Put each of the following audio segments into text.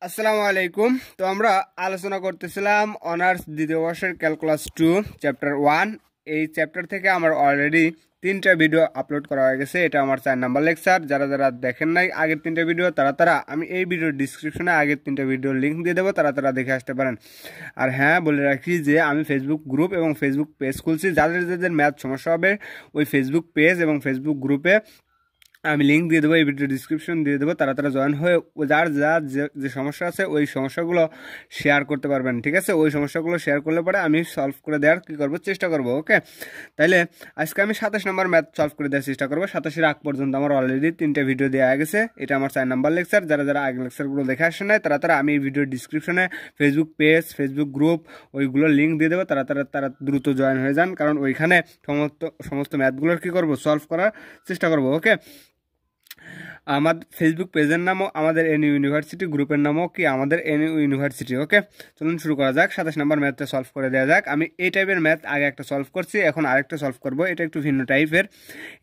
আসসালামু আলাইকুম। তো আমরা আলোচনা করতেছিলাম অনার্স দ্বিতীয় বর্ষের ক্যালকুলাস 2 চ্যাপ্টার 1। এই চ্যাপ্টার থেকে আমার অলরেডি 3টা ভিডিও আপলোড করা হয়ে গেছে। এটা আমার 4 নাম্বার লেকচার। যারা যারা দেখেন নাই আগের 3টা ভিডিও তারা আমি এই ভিডিওর ডিসক্রিপশনে আগের 3টা ভিডিওর লিঙ্ক দিয়ে দেবো, তারা দেখে আসতে পারেন। আর হ্যাঁ, বলে রাখি যে আমি ফেসবুক গ্রুপ এবং ফেসবুক পেজ খুলছি। যাদের ম্যাথ সমস্যা হবে ওই ফেসবুক পেজ এবং ফেসবুক গ্রুপে আমি লিঙ্ক দিয়ে দেবো, এই ভিডিও ডিসক্রিপশন দিয়ে দেবো। তারা জয়েন হয়ে যার যে সমস্যা আছে ওই সমস্যাগুলো শেয়ার করতে পারবেন। ঠিক আছে, ওই সমস্যাগুলো শেয়ার করলে পরে আমি সলভ করে দেওয়ার কী করবো চেষ্টা করবো। ওকে, তাইলে আজকে আমি 27 নম্বর ম্যাথ সলভ করে দেওয়ার চেষ্টা করবো। 27-এর আগ পর্যন্ত আমার অলরেডি 3টে ভিডিও দেওয়া গেছে। এটা আমার 4 নাম্বার লেকচার। যারা আগে লেকচারগুলো দেখে আসে নাই তারা আমি এই ভিডিও ডিসক্রিপশনে ফেসবুক পেজ, ফেসবুক গ্রুপ ওইগুলোর লিঙ্ক দিয়ে দেবো। তারা দ্রুত জয়েন হয়ে যান, কারণ ওইখানে সমস্ত ম্যাথগুলোর কী করবো সলভ করার চেষ্টা করবো। ওকে, আমাদের ফেসবুক পেজের নামও আমাদের এনইউ ইউনিভার্সিটি, গ্রুপের নামও কি আমাদের এনইউ ইউনিভার্সিটি। ওকে, চলুন শুরু করা যাক। 27 নম্বর ম্যাথটা সলভ করে দেওয়া যাক। আমি এই টাইপের ম্যাথ আগে একটা সলভ করছি, এখন আরেকটা সলভ করব। এটা একটু ভিন্ন টাইপের।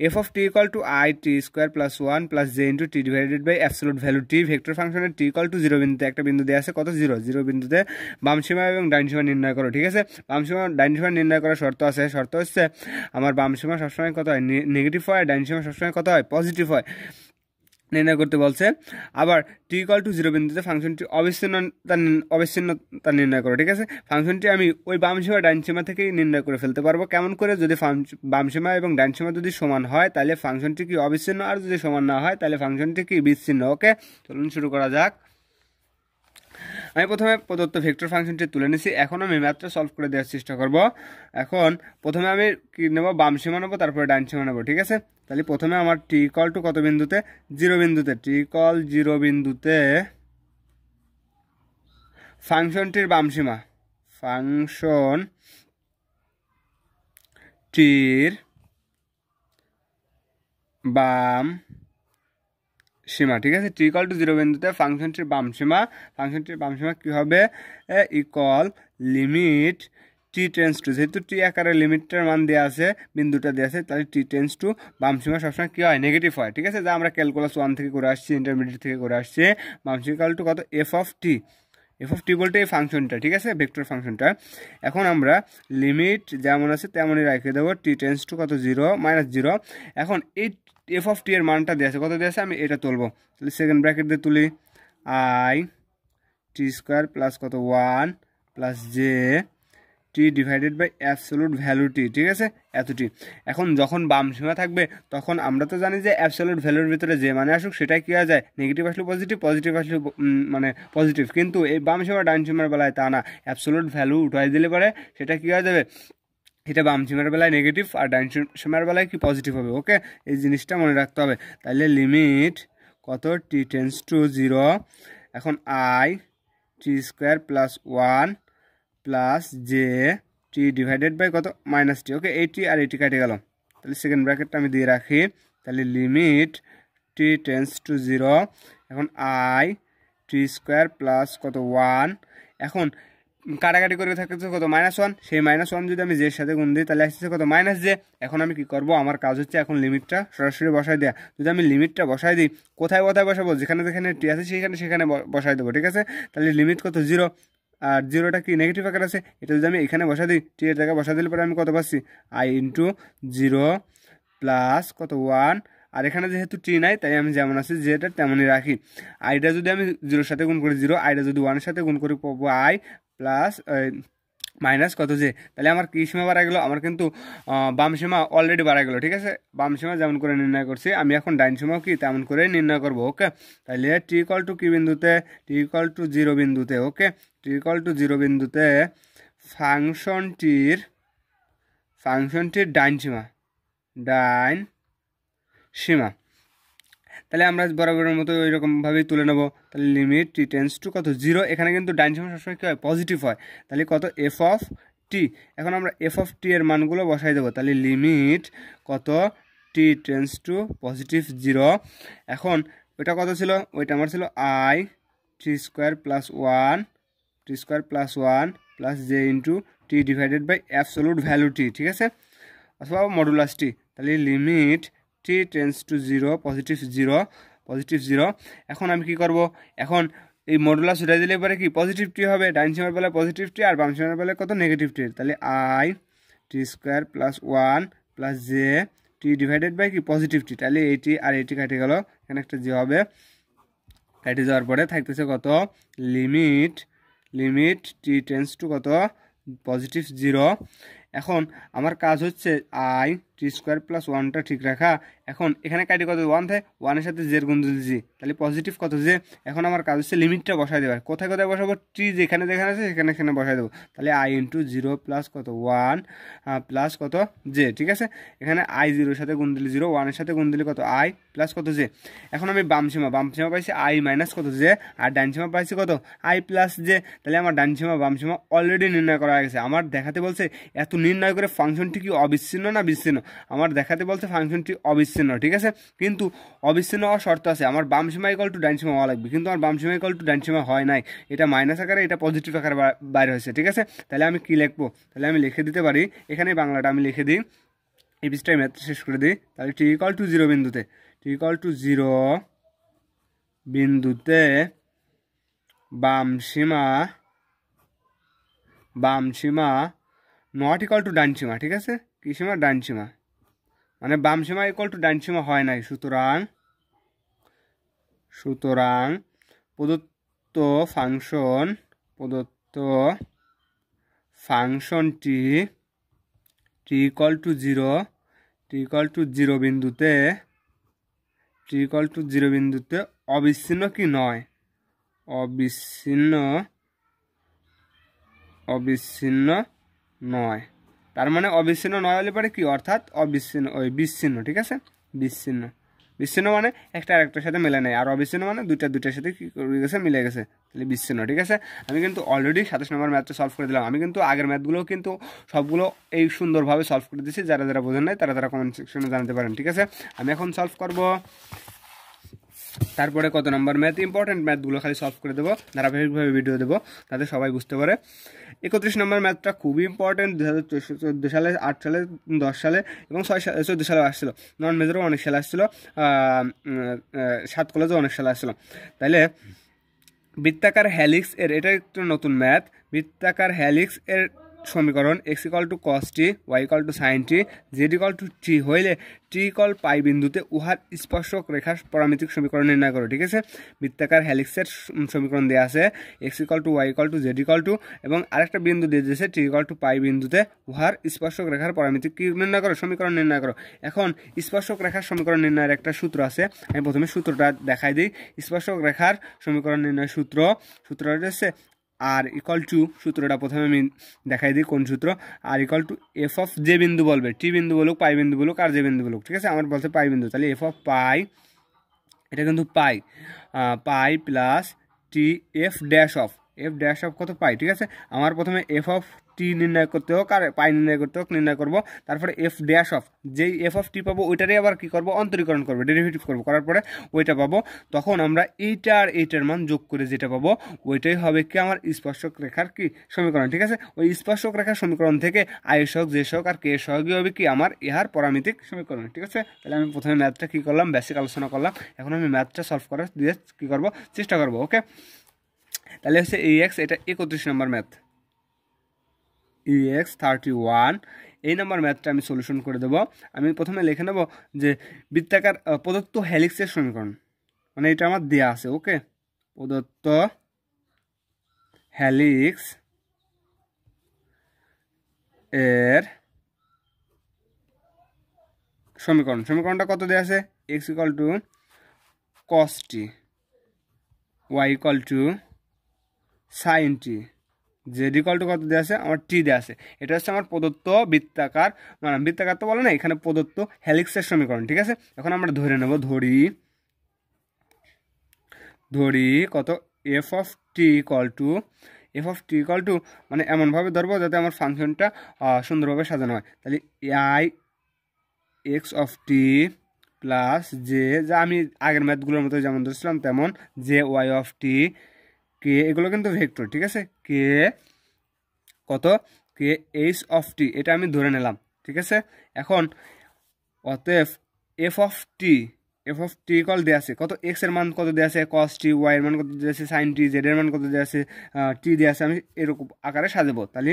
F of T equal to I T square plus 1 plus J into T divided by absolute value T. Vector ফাংশনের টি ইকুয়াল টু 0 বিন্দুতে একটা বিন্দু দেওয়া আছে, কত 0 বিন্দুতে বাম সীমা এবং ডাইন সীমা নির্ণয় করো। ঠিক আছে, বাম সীমা ডাইন সীমা নির্ণয় করার শর্ত আছে। শর্ত হচ্ছে আমার বাম সীমা সবসময় কত হয়, নেগেটিভ হয়, ডাইন সীমা সবসময় কত হয়, পজিটিভ হয়, নির্ণয় করতে বলছে। আবার টি ইকুয়াল টু 0 বিন্দুতে ফাংশনটি অবিচ্ছিন্নতা নির্ণয় করো। ঠিক আছে, ফাংশনটি আমি ওই বাম সীমা ডাইন সীমা থেকেই নির্ণয় করে ফেলতে পারবো। কেমন করে, যদি বাম সীমা এবং ডাইন সীমা যদি সমান হয় তাহলে ফাংশনটি কি অবিচ্ছিন্ন, আর যদি সমান না হয় তাহলে ফাংশনটি কি বিচ্ছিন্ন। ওকে, চলুন শুরু করা যাক। আমি প্রথমে প্রদত্ত ভেক্টর ফাংশনটি তুলে নিছি। এখন আমি ম্যাথটা সলভ করে দেওয়ার চেষ্টা করব। এখন প্রথমে আমি কি নেব, বাম সীমা নেবো, তারপরে ডাইন সীমা নেবো। ঠিক আছে, তাহলে প্রথমে আমার টি ইকুয়াল টু কত বিন্দুতে, 0 বিন্দুতে, টি ইকুয়াল 0 বিন্দুতে ফাংশনটির বাম সীমা, ফাংশনটির বাম সীমা। ঠিক আছে, টি ইকুয়াল টু 0 বিন্দুতে ফাংশনটির বাম সীমা কী হবে, equal limit T tends two, যেহেতু টি আকারে লিমিটটার মান দেওয়া আছে, বিন্দুটা দেওয়া আছে, তাহলে টি টেন্স টু বাম সীমা সবসময় কী হয়, নেগেটিভ হয়। ঠিক আছে, যা আমরা ক্যালকুলাস 1 থেকে করে আসছি, ইন্টারমিডিয়েট থেকে করে আসছি। বাম সীমা ইকুয়াল টু কত, এফ অফ টি বলতে এই ফাংশনটা। ঠিক আছে, ভেক্টর ফাংশনটা। এখন আমরা লিমিট যেমন আছে তেমনই রেখে দেবো, টি টেন্স টু কত, 0 -0। এখন এই এফ অফ টি এর মানটা দিয়েছে, কত দিয়েছে, আমি এটা তুলবো। তাহলে সেকেন্ড ব্র্যাকেট দিয়ে তুলি, আই টি স্কোয়ার প্লাস কত 1 plus J T divided by absolute value T. ঠিক আছে, এতটি। এখন যখন বাম সীমা থাকবে তখন আমরা তো জানি যে অ্যাবসোলুট ভ্যালুর ভিতরে যে মানে আসুক সেটাই কী হয়ে যায়, নেগেটিভ আসলে পজিটিভ, পজিটিভ আসলে মানে পজিটিভ। কিন্তু এই বাম সীমা ডাইন সীমার বেলায় তা না, অ্যাবসোলুট ভ্যালু উঠাই দিলে পরে সেটা কী হয়ে যাবে, এটা বাম সীমার বেলায় নেগেটিভ আর ডাইন সীমার বেলায় কি পজিটিভ হবে। ওকে, এই জিনিসটা মনে রাখতে হবে। তাহলে লিমিট কত, টি টেন্স টু 0, এখন I T square plus 1 plus J T divided by কত, মাইনাস টি। ওকে, এইটি আর এইটি কেটে গেল। তাহলে সেকেন্ড ব্র্যাকেটটা আমি দিয়ে রাখি। তাহলে লিমিট টি টেন্স টু 0, এখন আই টি স্কোয়ার প্লাস কত 1, এখন কাটাকাটি করে থাকছে কত, -1। সেই -1 যদি আমি জের সাথে গুণ দিই তাহলে আসছে কত, মাইনাস জে। এখন আমি কি করব, আমার কাজ হচ্ছে এখন লিমিটটা সরাসরি বসাই দেওয়া। যদি আমি লিমিটটা বসাই দিই, কোথায় বসাবো, যেখানে টি আছে সেখানে বসাই দেবো। ঠিক আছে, তাহলে লিমিট কত, 0, আর 0টা কি নেগেটিভ আকার আছে, এটা যদি আমি এখানে বসা দিই, টি এর জায়গায় বসা দিলে পরে আমি কত পাচ্ছি, আই ইন্টু 0 প্লাস কত 1, আর এখানে যেহেতু টি নাই তাই আমি যেমন আছে যেটা তেমনই রাখি। আইটা যদি আমি 0-এর সাথে গুণ করি 0, আইটা যদি 1-এর সাথে গুণ করি পাবো আই প্লাস মাইনাস কত জে। তাহলে আমার কী সীমা বাড়া গেলো, আমার কিন্তু বাম সীমা অলরেডি বাড়া গেলো। ঠিক আছে, বাম সীমা যেমন করে নির্ণয় করছি আমি এখন ডাইন সীমাও কি তেমন করে নির্ণয় করবো। ওকে, তাহলে টি ইকুয়াল টু কি বিন্দুতে, টি ইকুয়াল টু 0 বিন্দুতে। ওকে, টি ইকুয়াল টু 0 বিন্দুতে ফাংশনটির ডাইন সীমা। তাহলে আমরা বরাবরের মতো ওই রকমভাবেই তুলে নেব। তাহলে লিমিট টি টেন্স টু কত, 0, এখানে কিন্তু ডাইন সীমা সবসময় কী হয়, পজিটিভ হয়। তাহলে কত, এফ অফ টি। এখন আমরা এফ অফ টি এর মানগুলো বসাই দেবো। তাহলে লিমিট কত, টি টেন্স টু পজিটিভ 0। এখন ওইটা কত ছিল, ওইটা আমার ছিল I T square plus 1 plus J into T divided by absolute value T. ঠিক আছে, অথবা মডুলাস টি। তাহলে limit T tends to 0 positive 0। এখন আমি কি করব, এখন এই মডুলাস উঠাই দিলে পরে কি পজিটিভ টি হবে, ডান সীমার বেলায় পজিটিভ টি আর বাম সীমার বেলায় কত নেগেটিভ টি, তাহলে I T square plus 1 plus J T divided by কি পজিটিভ টি, তাহলে এইটি আর এইটি কেটে গেল, এখানে একটা জি হবে, কেটে যাওয়ার পরে থাকতেছে কত লিমিট টি টেন্স টু কত পজিটিভ 0। এখন আমার কাজ হচ্ছে আই টি স্কোয়ার প্লাস 1টা ঠিক রাখা। এখন এখানে কাটি কত 1 থাকে, 1-এর সাথে জের গুণ দিলে জি, তাহলে পজিটিভ কত জে। এখন আমার কাজ হচ্ছে লিমিটটা বসাই দেবার, কোথায় কোথায় বসাবো, টি যেখানে যেখানে আছে সেখানে সেখানে বসাই দেবো, তাহলে আই ইন্টু 0 প্লাস কত 1 প্লাস কত জে, ঠিক আছে। এখানে আই 0-এর সাথে গুণ দিলে 0, 1-এর সাথে গুণ দিলে কত আই প্লাস কত জে। এখন আমি বাম সীমা পাইছি আই মাইনাস কত জে, আর ডান সীমা পাইছি কত আই প্লাস জে, তাহলে আমার ডান সীমা বাম সীমা অলরেডি নির্ণয় করা হয়ে গেছে। আমার দেখাতে বলছে এত নির্ণয় করে ফাংশনটি কি অবিচ্ছিন্ন না বিচ্ছিন্ন, আমার দেখাতে বলছে ফাংশনটি অবিচ্ছিন্ন, ঠিক আছে। কিন্তু অবিচ্ছিন্ন হওয়ার শর্ত আছে, আমার বাম সীমা ইকুয়াল টু ডান সীমা হওয়া লাগবে, কিন্তু আমার বাম সীমা ইকুয়াল টু ডান সীমা হয় নাই, এটা মাইনাস আকারে এটা পজিটিভ আকারে বাইরে হয়েছে, ঠিক আছে। তাহলে আমি কি লিখবো, তাহলে আমি লিখে দিতে পারি, এখানে বাংলাটা আমি লিখে দিই, এই পিসটাই ম্যাথ শেষ করে দিই। তাহলে টি ইকুয়াল টু 0 বিন্দুতে, টি ইকুয়াল টু 0 বিন্দুতে বাম সীমা নট ইকুয়াল টু ডান সীমা, ঠিক আছে। কি সীমা, ডান সীমা, মানে বাম সীমা ইকুয়াল টু ডান সীমা হয় নাই, সুতরাং প্রদত্ত ফাংশনটি টি ইকুয়াল টু 0 বিন্দুতে অবিচ্ছিন্ন কি নয়, অবিচ্ছিন্ন নয়। তার মানে অবিচ্ছিন্ন নয় হলে পরে কি, অর্থাৎ বিচ্ছিন্ন, ঠিক আছে। বিচ্ছিন্ন মানে একটা আরেকটার সাথে মেলে নেয়, আর অবিচ্ছিন্ন মানে দুইটার সাথে কি করে গেছে, মিলে গেছে, তাহলে বিচ্ছিন্ন, ঠিক আছে। আমি কিন্তু অলরেডি 27 নম্বর ম্যাথটা সলভ করে দিলাম। আমি কিন্তু আগের ম্যাথগুলোও কিন্তু সবগুলো এই সুন্দরভাবে সলভ করে দিচ্ছি, যারা যারা বোঝেন নাই তারা কমেন্ট সেকশনে জানাতে পারেন, ঠিক আছে। আমি এখন সলভ করব, তারপরে কত নম্বর ম্যাথ, ইম্পর্টেন্ট ম্যাথগুলো খালি সলভ করে দেবো, ধারাবাহিকভাবে ভিডিও দেবো, তাতে সবাই বুঝতে পারে। 31 নম্বর ম্যাথটা খুবই ইম্পর্টেন্ট, 2014 সালে, 8 সালে, 10 সালে এবং 14 সালে আসছিলো, নন মেজরও অনেক সালে আসছিলো, 7 কলেজও অনেক সালে আসছিলো। তাইলে বৃত্তাকার হ্যালিক্স এর, এটা একটা নতুন ম্যাথ, বৃত্তাকার হ্যালিক্স এর সমীকরণ x equal to cos t, y equal to sin t, z equal to t হইলে t ইকুয়াল পাই বিন্দুতে উহার স্পর্শক রেখার পরামিতিক সমীকরণ নির্ণয় করো, ঠিক আছে। বৃত্তাকার হ্যালিক্সের সমীকরণ দেওয়া আছে x equal to y equal to z equal to, এবং আরেকটা বিন্দু দিয়ে দিয়েছে t ইকুয়াল টু পাই বিন্দুতে উহার স্পর্শক রেখার পরামিতিক কি নির্ণয় করো, সমীকরণ নির্ণয় করো। এখন স্পর্শক রেখার সমীকরণ নির্ণয়ের একটা সূত্র আছে, আমি প্রথমে সূত্রটা দেখাই দিই। স্পর্শক রেখার সমীকরণ নির্ণয়ের সূত্রটা হচ্ছে আর ইকুয়াল টু, সূত্রটা প্রথমে আমি দেখাই দিই কোন সূত্র, আর ইকুয়াল টু এফ অফ যে বিন্দু বলবে, টি বিন্দু বলুক, পাই বিন্দু বলুক, আর যে বিন্দু বলুক, ঠিক আছে। আমার বলছে পাই বিন্দু, তাহলে এফ অফ পাই, এটা কিন্তু পাই plus T F dash of কত পাই, ঠিক আছে। আমার প্রথমে এফ অফ টি নির্ণয় করতে হোক আর পাই নির্ণয় করতে হোক, নির্ণয় করবো, তারপরে এফ ড্যাশ অফ, যেই এফ অফ টি পাবো ওইটারই আবার কি করবো, অন্তরীকরণ করবো, ডেরিভেটিভ করবো, করার পরে ওইটা পাবো, তখন আমরা এইটার মান যোগ করে যেটা পাবো ওইটাই হবে কি আমার স্পর্শক রেখার কি সমীকরণ, ঠিক আছে। ওই স্পর্শক রেখার সমীকরণ থেকে আয়ের সহগ, যে সহগ আর কে সহগই হবে কি আমার ইহার পরামিতিক সমীকরণ, ঠিক আছে। তাহলে আমি প্রথমে ম্যাথটা কি করলাম, বেসিক আলোচনা করলাম, এখন আমি ম্যাথটা সলভ করার দিয়ে কি করবো, চেষ্টা করবো, ওকে। তাহলে হচ্ছে EX, এটা 31 নম্বর ম্যাথ, EX 31, এই নাম্বার ম্যাথটা আমি সলিউশন করে দেবো। আমি প্রথমে লিখে নেব যে বৃত্তাকার প্রদত্ত হ্যালিক্সের সমীকরণ, মানে এটা আমার দেয়া আছে, ওকে। প্রদত্ত হ্যালিক্স এর সমীকরণটা কত দেয়া আছে, x equal to cos t, y equal to sin t, z equal to কত দেওয়া আছে, আমার t দেওয়া আছে। এটা হচ্ছে আমার প্রদত্ত বৃত্তাকার, মানে বৃত্তাকার তো বলে না, এখানে প্রদত্ত হ্যালিক্সের সমীকরণ, ঠিক আছে। এখন আমরা ধরে নেব, ধরি কত F of T equal two, মানে এমনভাবে ধরবো যাতে আমার ফাংশনটা সুন্দরভাবে সাজানো হয়। তাহলে I x of T plus J, যা আমি আগের ম্যাথগুলোর মতো যেমন ধরছিলাম তেমন, জে ওয়াই অফ টি, কে, এগুলো কিন্তু ভেক্টর, ঠিক আছে। কে কত, কে এইচ অফ টি, এটা আমি ধরে নিলাম, ঠিক আছে। এখন অতএব F of T F of T equal দেওয়া আছে কত এক্স এর মান কত দেওয়া আছে কস টি, ওয়াই এর মান কত দেওয়া আছে সাইন টি, জেড এর মান কত দেওয়া আছে টি দেওয়া আছে। আমি এরকম আকারে সাজাবো, তাহলে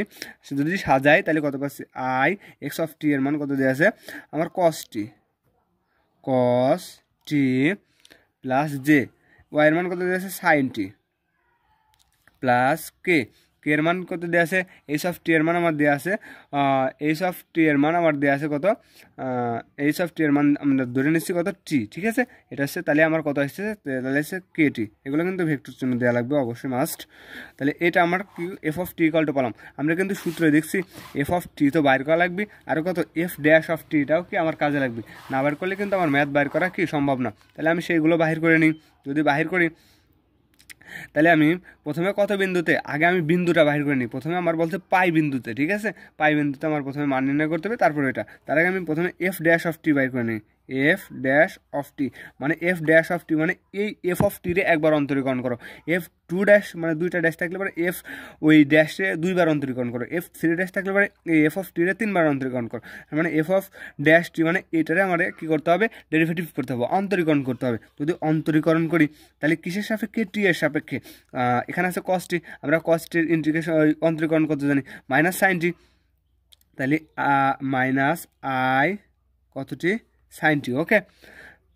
যদি সাজাই তাহলে কত পাচ্ছি আই এক্স অফ টি এর মান কত দেওয়া আছে আমার কস টি প্লাস জে, ওয়াই এর মান কত দেওয়া আছে সাইন টি প্লাস কে, কে এর মান কত দেওয়া আছে এইচ অফ টি এর মান আমার দেওয়া আছে এইচ অফ টি এর মান আমার দেওয়া আছে কত এইচ অফ টি এর মান আমরা ধরে নিচ্ছি কত টি, ঠিক আছে। এটা হচ্ছে তাহলে আমার কত আসছে, তাহলে হচ্ছে কে টি, এগুলো কিন্তু ভেক্টর চিহ্ন দেওয়া লাগবে অবশ্যই মাস্ট। তাহলে এটা আমার কি F of T equal two পেলাম। আমরা কিন্তু সূত্রে দেখছি এফ অফ টি তো বাইর করা লাগবে, আর কত এফ ড্যাশ অফ টিটাও কি আমার কাজে লাগবে, না বাইর করলে কিন্তু আমার ম্যাথ বাইর করা কি সম্ভব না। তাহলে আমি সেইগুলো বাহির করে নিই। যদি বাহির করি তাহলে আমি প্রথমে কত বিন্দুতে, আগে আমি বিন্দুটা বাহির করে নিই। প্রথমে আমার বলছে পাই বিন্দুতে, ঠিক আছে, পাই বিন্দুতে আমার প্রথমে মান নির্ণয় করতে হবে, তারপরে এটা। তার আগে আমি প্রথমে এফ ড্যাশ অফ টি বাহির করে নিই। এফ ড্যাশ অফ টি মানে এফ ড্যাশ অফ টি মানে এই এফ অফ টিরে একবার অন্তরীকরণ করো। এফ টু ড্যাশ মানে দুইটা ড্যাশ থাকলে পরে এফ ওই ড্যাশে দুইবার অন্তরীকরণ করো। এফ থ্রি ড্যাশ থাকলে পরে এই এফ অফ টিরে তিনবার অন্তরীকরণ করো। মানে এফ অফ ড্যাশ টি মানে এটারে আমাদের কী করতে হবে, ডেরিভেটিভ করতে হবে, অন্তরীকরণ করতে হবে। যদি অন্তরীকরণ করি তাহলে কিসের সাপেক্ষে, টি এর সাপেক্ষে। এখানে আছে কস টি, আমরা কস টির ইন্টিগ্রেশন অন্তরীকরণ করতে জানি মাইনাস সাইন টি, তাহলে মাইনাস আই কত টি সাইন টি, ওকে,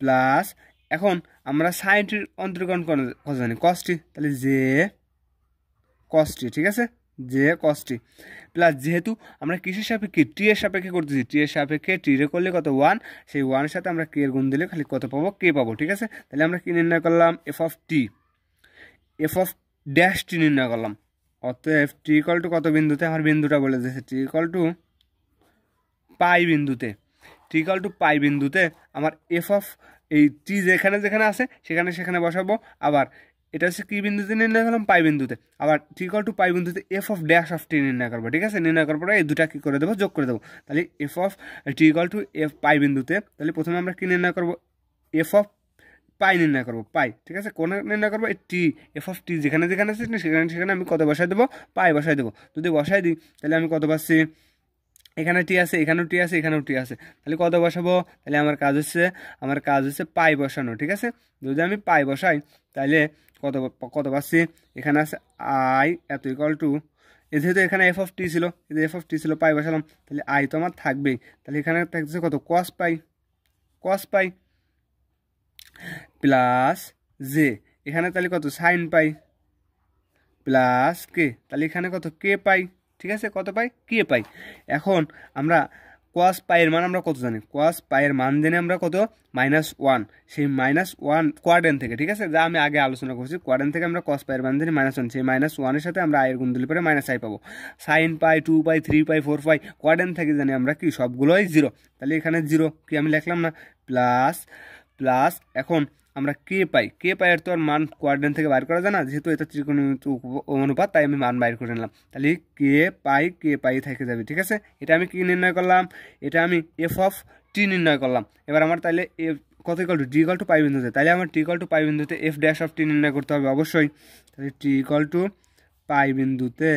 প্লাস এখন আমরা সাইন টির অন্তরীকরণ কত জানি কস টি, তাহলে জে কস টি, ঠিক আছে, জে কস টি প্লাস যেহেতু আমরা কিসের সাপেক্ষে, টি এর সাপেক্ষে করতেছি, টি এর সাপেক্ষে টি রে করলে কত ওয়ান, সেই ওয়ানের সাথে আমরা কে এর গুণ দিলে খালি কত পাবো, কে পাবো, ঠিক আছে। তাহলে আমরা কি নির্ণয় করলাম F of T, F of dash T নির্ণয় করলাম। অতএব টি ইকুয়াল টু কত বিন্দুতে, আমার বিন্দুটা বলে দিয়েছে টি ইকুয়াল টু পাই বিন্দুতে, টি ইকুয়াল টু পাই বিন্দুতে আমার এফ অফ এই টি যেখানে যেখানে আছে সেখানে সেখানে বসাবো। আবার এটা হচ্ছে কি বিন্দুতে নির্ণয় করলাম, পাই বিন্দুতে। আবার টি ইকুয়াল টু পাই বিন্দুতে এফ অফ ড্যাশ অফ টি নির্ণয় করবো, ঠিক আছে। নির্ণয় করার পরে এই দুটা কী করে দেবো, যোগ করে দেবো। তাহলে F of T equal to F pi বিন্দুতে, তাহলে প্রথমে আমরা কি নির্ণয় করবো, এফ অফ পাই নির্ণয় করবো, পাই, ঠিক আছে। কোন নির্ণয় করবো, এই টি এফ অফ টি যেখানে যেখানে আছে সেখানে সেখানে আমি কত বসাই দেবো, পাই বসাই দেবো। যদি বসাই দিই তাহলে আমি কত পাচ্ছি, এখানে টি আছে, এখানেও টি আছে, এখানেও টি আছে, তাহলে কত বসাবো, তাহলে আমার কাজ হচ্ছে পাই বসানো, ঠিক আছে। যদি আমি পাই বসাই তাহলে কত কত পাচ্ছি, এখানে আছে আই এত ইকুয়াল টু, যেহেতু এখানে এফ অফ টি ছিল, এফ অফ টি ছিল, পাই বসালাম, তাহলে আই তো আমার থাকবেই। তাহলে এখানে থাকছে কত কস পাই প্লাস জে, এখানে তাহলে কত সাইন পাই প্লাস কে, তাহলে এখানে কত কে পাই, ঠিক আছে, কত পাই, কে পাই। এখন আমরা কোয়াস পাইয়ের মান আমরা কত জানি, কোয়াস পাইয়ের মান জানি আমরা কত -1, সেই -1 কোয়াড্রেন্ট থেকে, ঠিক আছে, যা আমি আগে আলোচনা করছি, কোয়াড্রেন্ট থেকে আমরা কস পাইয়ের মান জানি -1, সেই -1-এর সাথে আমরা আয়ের গুণ দিলে পরে -i পাবো। সাইন পাই, 2 পাই, 3 পাই, 4 পাই, কোয়াড্রেন্ট থেকে জানি আমরা কি সবগুলোই 0, তাহলে এখানে 0 কি আমি লিখলাম না, প্লাস এখন আমরা কে পাইয়ের তো আর মান কোয়াড্রেন্ট থেকে বাইর করা যায় না, যেহেতু এটা ত্রিকোণমিতিক অনুপাত, তাই আমি মান বাইর করে নিলাম। তাহলে কে পাই থেকে যাবে, ঠিক আছে। এটা আমি কি নির্ণয় করলাম, এটা আমি এফ অফ টি নির্ণয় করলাম। এবার আমার তাহলে কত equal to, T equal to pi বিন্দুতে, তাহলে আমার টি ইকুয়াল টু পাই বিন্দুতে এফ ড্যাশ অফ টি নির্ণয় করতে হবে অবশ্যই। তাহলে টি ইকুয়াল টু পাই বিন্দুতে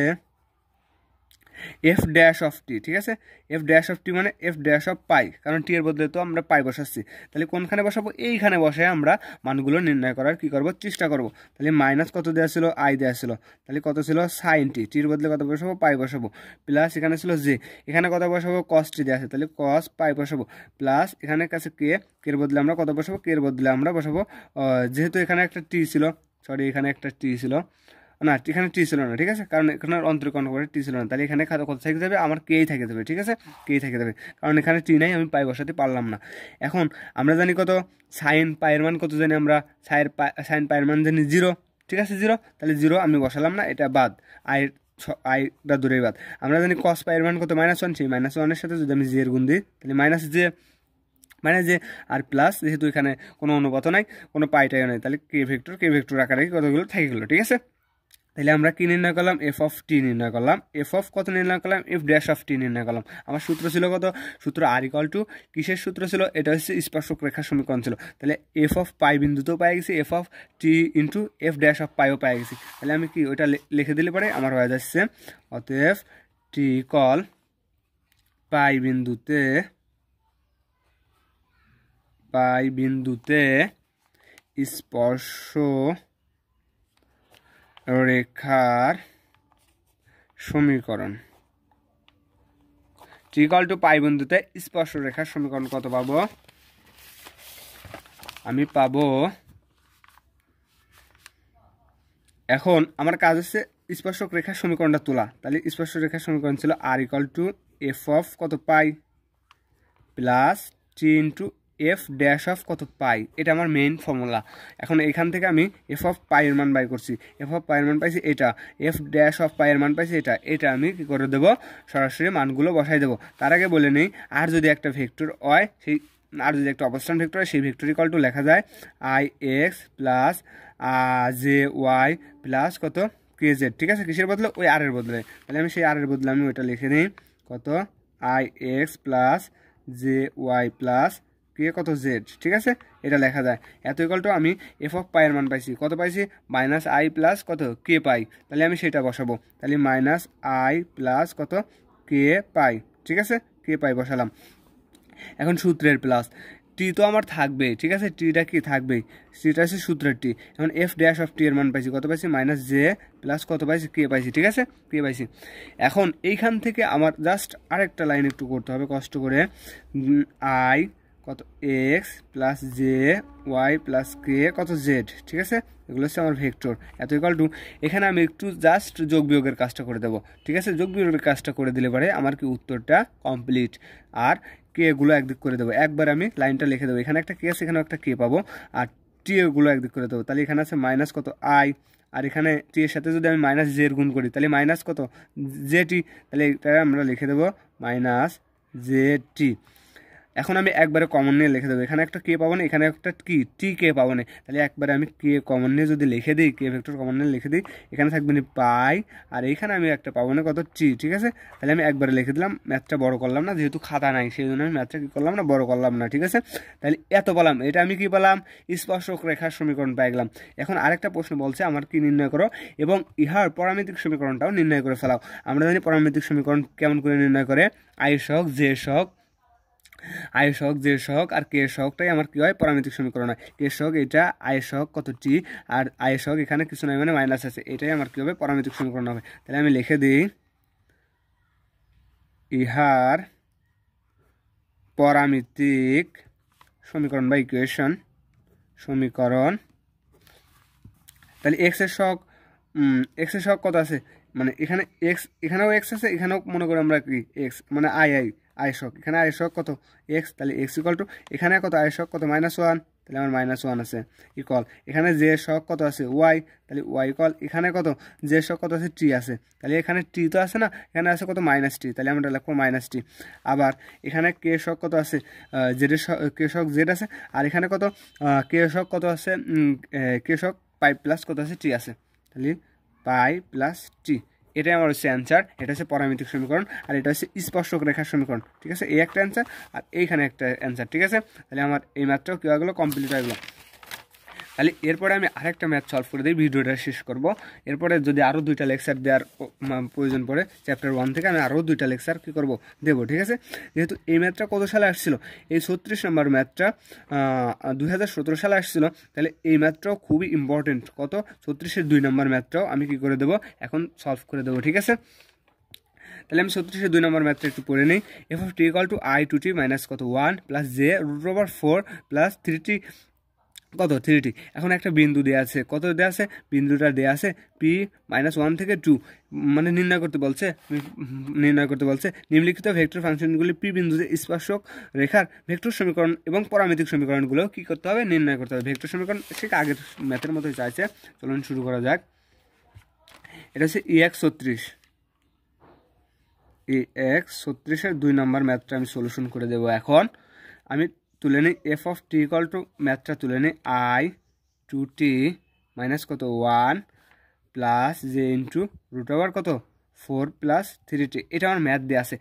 এফ ড্যাশ অফ টি, ঠিক আছে, এফ ড্যাশ অফ টি মানে এফ ড্যাশ অফ পাই, কারণ টি এর বদলে তো আমরা পাই বসাচ্ছি। তাহলে কোনখানে বসাবো, এইখানে বসে আমরা মানগুলো নির্ণয় করার কি করব, চেষ্টা করব। তাহলে মাইনাস কত দেওয়া ছিল, আই দেওয়া ছিল, তাহলে কত ছিল সাইন টি, টির বদলে কত বসাবো, পাই বসাবো, প্লাস এখানে ছিল জে, এখানে কত বসাবো, কস টি দেওয়া আছে, তাহলে কস পাই বসাবো, প্লাস এখানে কাছে কের বদলে আমরা কত বসাবো, কের বদলে আমরা বসাবো, যেহেতু এখানে একটা টি ছিল, এখানে একটা টি ছিল না, এখানে টি ছিল না, ঠিক আছে, কারণ এখানে অন্তরীকরণ করে টি ছিল না, তাহলে এখানে কত থেকে যাবে, আমার কেই থেকে যাবে, ঠিক আছে, কেই থেকে যাবে, কারণ এখানে টি নাই, আমি পাই বসাতে পারলাম না। এখন আমরা জানি কত সাইন পায়ের মান কত জানি আমরা, সাইন পায়ের মান জানি 0, ঠিক আছে, 0, তাহলে 0 আমি বসালাম না, এটা বাদ, আইটা দূরেই বাদ। আমরা জানি কস পায়ের মান কত -1, সেই -1-এর সাথে যদি আমি জে এর গুণ দিই তাহলে -j আর প্লাস, যেহেতু এখানে কোনো অনুপাত নাই, কোনো পাইটাইও নাই, তাহলে কে ভেক্টর আকারে কতগুলো থেকে গেলো, ঠিক আছে। তাহলে আমরা কি নির্ণয় করলাম, এফ অফ টি নির্ণয় করলাম, এফ অফ কত নির্ণয় করলাম, এফ ড্যাশ অফ টি নির্ণয় করলাম। আমার সূত্র ছিল কত, সূত্র আর ইকুয়াল টু কিসের সূত্র ছিল, এটা হচ্ছে স্পর্শক রেখার সমীকরণ ছিল। তাহলে এফ অফ পাই বিন্দুতেও পাই গেছি, F of T into F dash of পাইও পাই গেছি। তাহলে আমি কি ওইটা লিখে দিলে পরে আমার হয়ে যাচ্ছে, অতএব টি পাই পাই বিন্দুতে স্পর্শ রেখার সমীকরণ। = পাই বিন্দুতে স্পর্শ রেখার সমীকরণ কত পাবো? আমি পাবো, এখন আমার কাজ হচ্ছে স্পর্শক রেখার সমীকরণটা তোলা। তাহলে স্পর্শক রেখার সমীকরণ ছিল r = f of কত পাই plus t * f dash of কত পাই। এটা আমার মেইন ফর্মুলা। এখন এখান থেকে আমি f অফ পাই এর মান বাই করছি। f অফ পাই এর মান পাইছি এটা, f ড্যাশ অফ পাই এর মান পাইছি এটা। এটা আমি কি করে দেবো? সরাসরি মানগুলো বসাই দেবো। তার আগে বলে নেই, আর যদি একটা ভেক্টর হয়, সেই আর যদি একটা অবস্থান ভেক্টর হয়, সেই ভেক্টর = লেখা যায় ix প্লাস jy প্লাস কত kz। ঠিক আছে, কিসের বদলে? ওই আর এর বদলে। তাহলে আমি সেই আর এর বদলে আমি ওইটা লিখে নিই, কত ix plus jy plus K কত z। ঠিক আছে, এটা লেখা যায়। এত = আমি f অফ পাই এর মান পাইছি, কত পাইছি? -i প্লাস কত কে পাই। তাহলে আমি সেটা বসাবো। তাহলে -i প্লাস কত কে পাই। ঠিক আছে, কে পাই বসালাম। এখন সূত্রের প্লাস টি তো আমার থাকবে। ঠিক আছে, টিটা কি থাকবেই, টিটা আছে সূত্রের টি। এখন f ড্যাশ অফ টি এর মান পাইছি, কত পাইছি? -j প্লাস কত পাইছি? কে পাইছি। ঠিক আছে, কে পাইছি। এখন এইখান থেকে আমার জাস্ট আরেকটা লাইন একটু করতে হবে কষ্ট করে, i কত x plus J Y plus K কত জেড। ঠিক আছে, এগুলো হচ্ছে আমার ভেক্টর। এত এখানে আমি একটু জাস্ট যোগ বিয়োগের কাজটা করে দেবো। ঠিক আছে, যোগ বিয়োগের কাজটা করে দিলে পরে আমার কি উত্তরটা কমপ্লিট। আর কে এগুলো একদিক করে দেবো। একবার আমি লাইনটা লিখে দেবো, এখানে একটা কে আছে, এখানে একটা কে পাবো, আর টি এগুলো একদিক করে দেবো। তাহলে এখানে আছে মাইনাস কত আই, আর এখানে টি এর সাথে যদি আমি মাইনাস জে এর গুণ করি, তাহলে মাইনাস কত জে টি। তাহলে এটা আমরা লিখে দেবো মাইনাস জে টি। এখন আমি একবারে কমন নিয়ে লিখে দেবো, এখানে একটা কে পাবো না, এখানে একটা কি টি কে পাবো না। তাহলে একবারে আমি কে কমন নিয়ে যদি লিখে দিই, কে ভেক্টর কমন নিয়ে লিখে দিই, এখানে থাকবে না পাই, আর এইখানে আমি একটা পাবো না কত টি। ঠিক আছে, তাহলে আমি একবারে লিখে দিলাম, ম্যাথটা বড় করলাম না, যেহেতু খাতা নাই সেই জন্য আমি ম্যাথটা কী করলাম না, বড় করলাম না। ঠিক আছে, তাহলে এত পেলাম। এটা আমি কি পেলাম? স্পর্শক রেখার সমীকরণ পেয়ে গেলাম। এখন আরেকটা প্রশ্ন বলছে আমার কি নির্ণয় করো, এবং ইহার পরামিতিক সমীকরণটাও নির্ণয় করে ফেলাও। আমরা জানি পরামিতিক সমীকরণ কেমন করে নির্ণয় করে, আই সহগ জে সহগ, আই সহগ জে সহগ আর কে সহগটাই আমার কি হয়? পরামিতিক সমীকরণ হয়। কে সহগ এটা, আই সহগ কত টি, আর আই সহগ এখানে কিছু নাই মানে মাইনাস আছে, এটাই আমার কি হবে? পরামিতিক সমীকরণ হবে। তাহলে আমি লিখে দিই, ইহার পরামিতিক সমীকরণ বা ইকুয়েশন সমীকরণ। তাহলে এক্স এর সহগ কত আছে, মানে এখানে এক্স, এখানেও এক্স আছে, এখানেও মনে করি আমরা কি এক্স, মানে আই সহগ, এখানে আই সহগ কত এক্স, তাহলে এক্স = এখানে কত আই সহগ কত -1, তাহলে আমার -1 আছে ইকুয়াল। এখানে জে সহগ কত আছে ওয়াই, তাহলে ওয়াই ইকুয়াল এখানে কত জে সহগ কত আছে টি আছে, তাহলে এখানে টি তো আছে না, এখানে আছে কত -টি, তাহলে আমরা লিখবো -টি। আবার এখানে কে সহগ কত আছে, জেডের কে সহগ জেড আছে, আর এখানে কত কে সহগ কত আছে, কে সহগ পাই প্লাস কত আছে টি আছে, তাহলে পাই প্লাস টি। এটাই আমার হচ্ছে অ্যান্সার। এটা হচ্ছে পরামিতিক সমীকরণ, আর এটা হচ্ছে স্পর্শক রেখার সমীকরণ। ঠিক আছে, এই একটা অ্যান্সার আর এইখানে একটা অ্যান্সার। ঠিক আছে, তাহলে আমার এই ম্যাথটাও কী হয়ে গেলো? কমপ্লিট হয়ে গেলো। তাহলে এরপরে আমি আরেকটা ম্যাথ সলভ করে দিই, ভিডিওটা শেষ করব। এরপরে যদি আরও 2টা লেকচার দেওয়ার প্রয়োজন পড়ে, চ্যাপ্টার 1 থেকে আমি আরও 2টা লেকচার কী করবো? দেবো। ঠিক আছে, যেহেতু এই ম্যাথটা কত সালে আসছিল, এই 36 নম্বর ম্যাথটা 2017 সালে আসছিল, তাহলে এই ম্যাথটাও খুবই ইম্পর্টেন্ট। কত? 36-এর 2 নম্বর ম্যাথটাও আমি কী করে দেবো? এখন সলভ করে দেবো। ঠিক আছে, তাহলে আমি 36-এর 2 নম্বর ম্যাথটা একটু পড়ে নিই। f of t = i to t minus কত 1 প্লাস j √4 প্লাস 3t কত 3t। এখন একটা বিন্দু দেওয়া আছে, কত দেওয়া আছে? বিন্দুটা দেওয়া আছে p-1 থেকে 2, মানে নির্ণয় করতে বলছে, নিম্নলিখিত ভেক্টর ফাংশনগুলি পি বিন্দুতে স্পর্শক রেখার ভেক্টর সমীকরণ এবং পরামিতিক সমীকরণগুলো কী করতে হবে? নির্ণয় করতে হবে। ভেক্টর সমীকরণ ঠিক আগের ম্যাথের মতোই চাইছে। চলুন শুরু করা যাক। এটা হচ্ছে EX36-এর 2 নম্বর ম্যাথটা আমি সলিউশন করে দেবো। এখন আমি তুলে নিই f of t = ম্যাথটা তুলে নিই i to t মাইনাস কত 1 প্লাস j ইন্টু √ওভার কত 4 প্লাস 3t। এটা আমার ম্যাথ দেওয়া আছে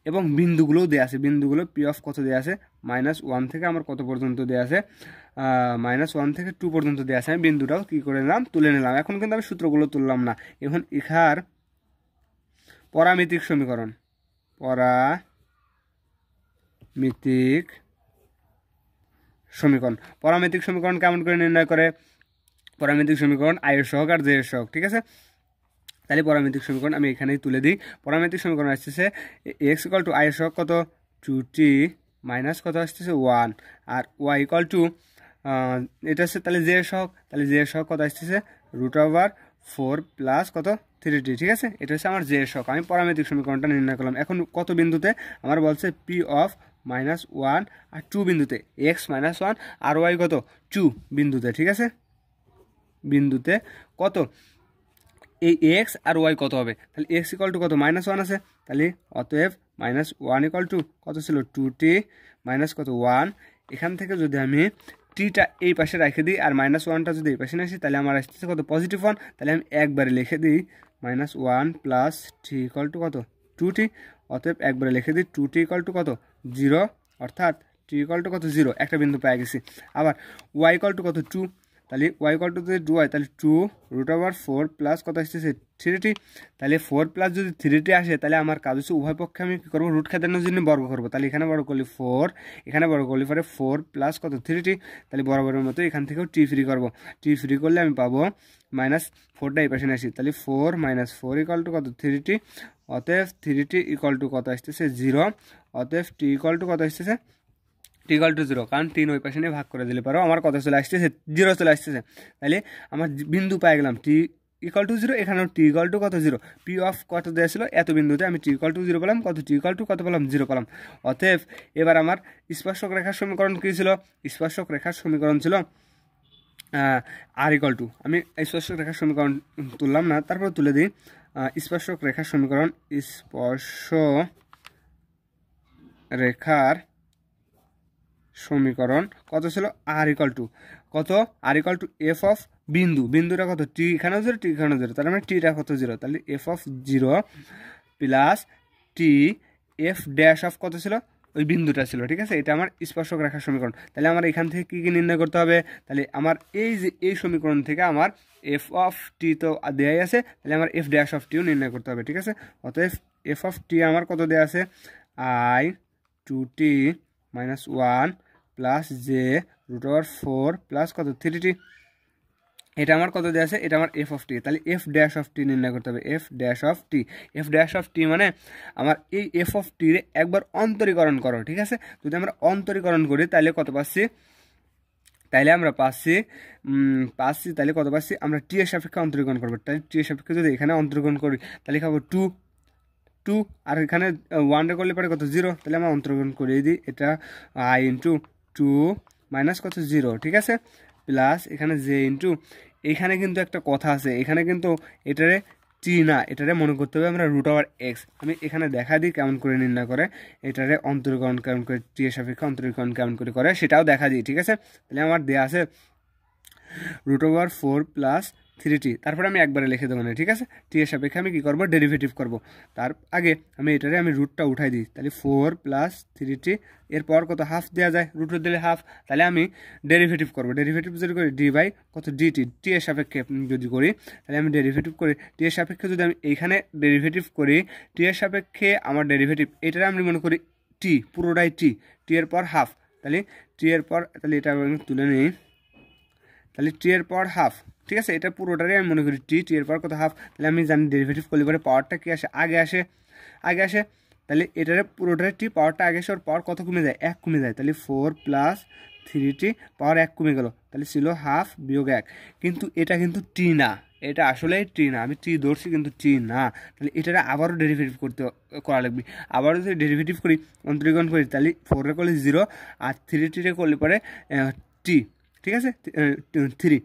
এবং বিন্দুগুলোও দেওয়া আছে। বিন্দুগুলো p অফ কত দেওয়া আছে? -1 থেকে আমার কত পর্যন্ত দেওয়া আছে? -1 থেকে 2 পর্যন্ত দেওয়া আছে। আমি বিন্দুটাও কী করে নিলাম? তুলে নিলাম। এখন কিন্তু আমি সূত্রগুলো তুললাম না। এখন ইহার পরামিতিক সমীকরণ, পরামিতিক সমীকরণ। পরামিতিক সমীকরণ কেমন করে নির্ণয় করে? পরামিতিক সমীকরণ আয়ের সহগ আর জেয়ের সহগ, ঠিক আছে। তাহলে পরামিতিক সমীকরণ আমি এখানেই তুলে দিই। পরামিতিক সমীকরণ আসতেছে এক্স ইকুয়াল টু আয়ের সহগ কত 2t মাইনাস কত আসতেছে 1, আর ওয়াই ইকুয়াল টু এটা হচ্ছে তাহলে জে এর সহগ, তাহলে জে এর সহগ কত আসতেছে √4 প্লাস কত 3t, ঠিক আছে। এটা হচ্ছে আমার জে এর সহগ। আমি পরামিতিক সমীকরণটা নির্ণয় করলাম। এখন কত বিন্দুতে? আমার বলছে পি অফ -1 আর 2 বিন্দুতে, x -1 আর ওয়াই কত 2 বিন্দুতে, ঠিক আছে। বিন্দুতে কত এই এক্স আর ওয়াই কত হবে? তাহলে এক্স ইকুয়াল টু কত -1 আছে, তাহলে অতএব -1 ইকুয়াল টু কত ছিল 2t মাইনাস কত 1। এখান থেকে যদি আমি টিটা এই পাশে রেখে দিই আর -1টা যদি এই পাশে নিয়ে আসি, তাহলে আমার আসতেছে কত +1। তাহলে আমি একবারে লিখে দিই -1 প্লাস t ইকুয়াল টু কত 2t। অতএব একবারে লিখে দিই 2t ইকুয়াল টু কত 0, অর্থাৎ t ইকুয়াল টু কত 0, একটা বিন্দু পেয়ে গেছি। আবার y ইকুয়াল টু কত 2, তাহলে y ইকুয়াল টু যদি 2 হয় তাহলে 2√4 প্লাস কত আসতেছে 3t। তাহলে 4 প্লাস যদি 3t আসে, তাহলে আমার কাজ হচ্ছে উভয় পক্ষে আমি কী করবো? রুট খেদানোর জন্য বর্গ করবো। তাহলে এখানে বর্গ করলে 4, এখানে বর্গ করলে পরে 4 প্লাস কত 3t। তাহলে বরাবরের মতো এখান থেকেও টি ফ্রি করবো। টি ফ্রি করলে আমি পাবো -4টা এই পাশে আসি, তাহলে 4 - 4 ইকুয়াল টু কত 3t। অতএব 3t ইকুয়াল টু কত আসতেছে 0। অতএব t ইকুয়াল টু কত আসতেছে টি ইকুয়াল টু 0, কারণ 3 ওই পাশে নিয়ে ভাগ করে দিলে পারো আমার কত চলে আসতেছে 0 চলে আসতেছে। তাহলে আমার বিন্দু পেয়ে গেলাম টি ইকুয়াল টু 0, এখানেও টি ইকুয়াল টু কত 0। পি অফ কত দেওয়া ছিল এত বিন্দুতে, আমি টি ইকুয়াল টু 0 পেলাম, কত টি ইকুয়াল টু কত পেলাম 0 পেলাম। অতএব এবার আমার স্পর্শক রেখার সমীকরণ কী ছিল? স্পর্শক রেখার সমীকরণ ছিল আর ইকুয়াল টু, আমি স্পর্শক রেখার সমীকরণ তুললাম না, তারপর তুলে দিই স্পর্শক রেখার সমীকরণ। স্পর্শ রেখার সমীকরণ কত ছিল? আর ইকুয়াল টু কত? আর ইকুয়াল টু এফ অফ বিন্দুটা কত টি এখানেও 0, টি এখানেও 0, তার মানে টিটা কত 0। তাহলে F of 0 plus T F dash of কত ছিল? ওই বিন্দুটা ছিল, ঠিক আছে। এটা আমার স্পর্শক রেখার সমীকরণ। তাহলে আমার এখান থেকে কী কী নির্ণয় করতে হবে? তাহলে আমার এই যে এই সমীকরণ থেকে আমার এফ অফ টি তো দেওয়াই আছে, তাহলে আমার এফ ড্যাশ অফ টিও নির্ণয় করতে হবে, ঠিক আছে। অতএব এফ অফ টি আমার কত দেওয়া আছে? i2t -1 প্লাস জে √4 প্লাস কত 3t। এটা আমার কত দেওয়া আছে? এটা আমার এফ অফ টি। তাহলে এফ ড্যাশ অফ টি নির্ণয় করতে হবে। F dash of T, F dash of T মানে আমার এই এফ অফ টির একবার অন্তরীকরণ করো, ঠিক আছে। যদি আমরা অন্তরীকরণ করি তাহলে কত পাচ্ছি? তাইলে আমরা পাচ্ছি তাহলে কত পাচ্ছি? আমরা টি এর সাপেক্ষে অন্তরীকরণ করবো। তাহলে টি এর সাপেক্ষে যদি এখানে অন্তরীকরণ করি তাহলে খাবো 2, আর এখানে 1 করলে পরে কত 0। তাহলে আমরা অন্তর্গ্রহণ করিয়ে দিই, এটা i ইন্টু 2 মাইনাস কত 0, ঠিক আছে, প্লাস এখানে j ইন্টু, এখানে কিন্তু একটা কথা আছে, এখানে কিন্তু এটারে টি না, এটারে মনে করতে হবে আমরা √x। আমি এখানে দেখা দিই কেমন করে নির্ণয় করে, এটারে অন্তরীকরণ কেমন করে, টি এর সাপেক্ষে অন্তরীকরণ কেমন করে করে সেটাও দেখা দিই, ঠিক আছে। তাহলে আমার দেওয়া আছে √4 প্লাস 3t, তারপরে আমি একবারে লিখে দেবো না, ঠিক আছে। টি এর সাপেক্ষে আমি কী করবো? ডেরিভেটিভ করব। তার আগে আমি এটারে আমি রুটটা উঠাই দিই, তাহলে 4 প্লাস 3t, এরপর কত হাফ দেওয়া যায়, রুট দিলে হাফ। তাহলে আমি ডেরিভেটিভ করব। ডেরিভেটিভ যদি করি ডি বাই কত ডিটি, টি এর সাপেক্ষে যদি করি, তাহলে আমি ডেরিভেটিভ করি টি এর সাপেক্ষে, যদি আমি এইখানে ডেরিভেটিভ করি টি এর সাপেক্ষে আমার ডেরিভেটিভ, এটারে আমি মনে করি টি, পুরোটাই টি, টি এর পর হাফ, তাহলে টি এর পর, তাহলে এটা আমি তুলে নিই, তাহলে টি এর পর হাফ, ঠিক আছে। এটা পুরোটারই আমি মনে করি টি এর পর কত হাফ। তাহলে আমি জানি ডেরিভেটিভ করলে পরে পাওয়ারটা কী আসে? আগে আসে। তাহলে এটারে পুরোটারে টি, পাওয়ারটা আগে আসে, ওর পাওয়ার কত কমে যায়? 1 কমে যায়। তাহলে 4 প্লাস 3t, পাওয়ার 1 কমে গেল, তাহলে ছিল হাফ বিয়োগ 1। কিন্তু এটা কিন্তু টি না, এটা আসলেই টি না, আমি টি ধরছি কিন্তু টি না। তাহলে এটারে আবারও ডেরিভেটিভ করা লাগবে। আবারও যদি ডেরিভেটিভ করি, অন্তরীকরণ করি, তাহলে 4 করলে 0 আর 3t করলে পরে টি, ঠিক আছে, 3,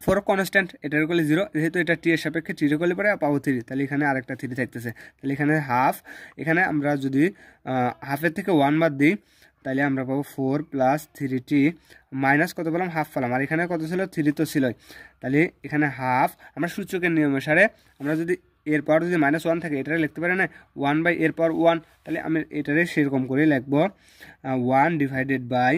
4 কনস্ট্যান্ট, এটার করলে 0, যেহেতু এটা টি এর সাপেক্ষে টি করলে পরে পাবো 3, তাহলে এখানে আরেকটা 3 থাকতেছে। তাহলে এখানে হাফ, এখানে আমরা যদি হাফের থেকে 1 বাদ দিই তাহলে আমরা পাবো 4 প্লাস 3t মাইনাস কত পেলাম? হাফ পেলাম। আর এখানে কত ছিল? 3 তো ছিলই। তাহলে এখানে হাফ, আমরা সূচকের নিয়ম অনুসারে আমরা যদি এর পাওয়ার যদি -1 থাকে, এটারে লিখতে পারি না 1 বাই এর পাওয়ার 1, তাহলে আমি এটারে সেরকম করে লিখবো 1 ডিভাইডেড বাই